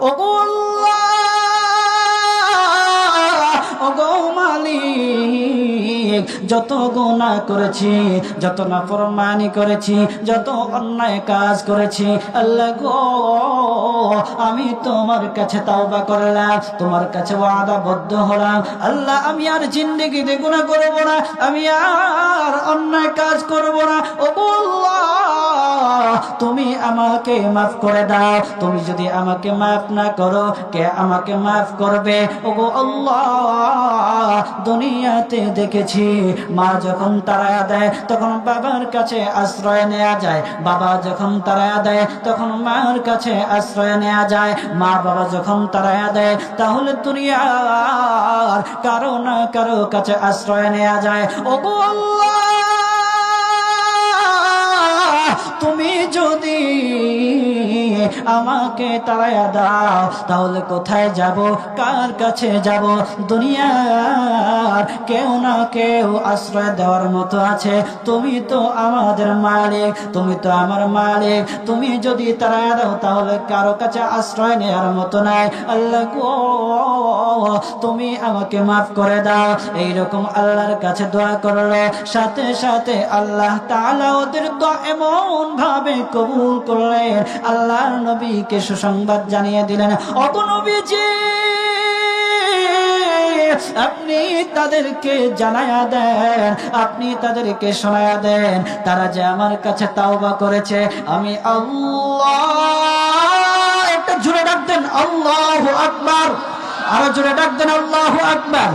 ওগো আল্লাহ, ওগো মালিক, যত গুনাহ করেছি, যত নাফরমানি করেছি, যত অন্যায় কাজ করেছি, আল্লাহ গো আমি তোমার কাছে তাওবা করলাম, তোমার কাছে ওয়াদাবদ্ধ হলাম। আল্লাহ আমি আর জিন্দেগিতে গুনাহ করব না, আমি আর অন্যায় কাজ করব না। ওগো আল্লাহ তুমি আমাকে মাফ করে দাও। তুমি যদি আমাকে মাফ না করো, কে আমাকে মাফ করবে? ওগো আল্লাহ দুনিয়াতে দেখেছি মা যখন তাড়া দেয় তখন বাবার কাছে আশ্রয় নেওয়া যায়, বাবা যখন তাড়া দেয় তখন মার কাছে আশ্রয় নেওয়া যায়, মা বাবা যখন তাড়া দেয় তাহলে দুনিয়ার কারো না কারো কাছে আশ্রয় নেওয়া যায়। ওগো আল্লাহ তুমি যদি আমাকে তাড়ায়া দাও তাহলে কোথায় যাব, কার কাছে যাব? দুনিয়ার কেউ না কেউ আশ্রয় দেওয়ার মতো আছে। তুমি তো আমাদের মালিক, তুমি তো আমার মালিক। তুমি যদি তাড়ায়া দাও তাহলে কারো কাছে আশ্রয় নেওয়ার মতো নাই। আল্লাহ গো তুমি আমাকে মাফ করে দাও। এইরকম আল্লাহর কাছে দোয়া করলো, সাথে সাথে আল্লাহ তাআলা ওদের দোয়া এমন ভাবে কবুল করলেন, আল্লাহর নবীকে সুসংবাদ জানিয়ে দিলেন, ওগো নবীজি আপনি তাদেরকে জানায়া দেন, আপনি তাদেরকে শোনায়া দেন, তারা যে আমার কাছে তাওবা করেছে, আমি আল্লাহ। একটা জোরে ডাক দেন আল্লাহু আকবার, আরো জোরে ডাক দেন আল্লাহু আকবার।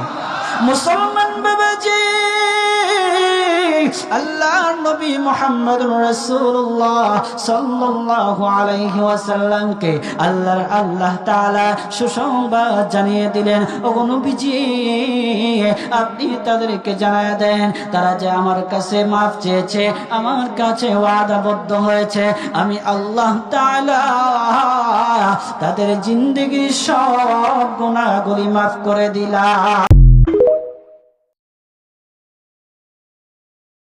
মুসলমান বাবাজি, আল্লাহর নবী মুহাম্মদুর রাসূলুল্লাহ সাল্লাল্লাহু আলাইহি ওয়াসাল্লামকে আল্লাহ তাআলা সুসংবাদ জানিয়ে দিলেন, ওগো নবীজি আপনি তাদেরকে জানায়া দেন, তারা যে আমার কাছে মাফ চেয়েছে, আমার কাছে ওয়াদাবদ্ধ হয়েছে, আমি আল্লাহ তাআলা তাদের জিন্দেগির সব গুনাহগুলি মাফ করে দিলাম।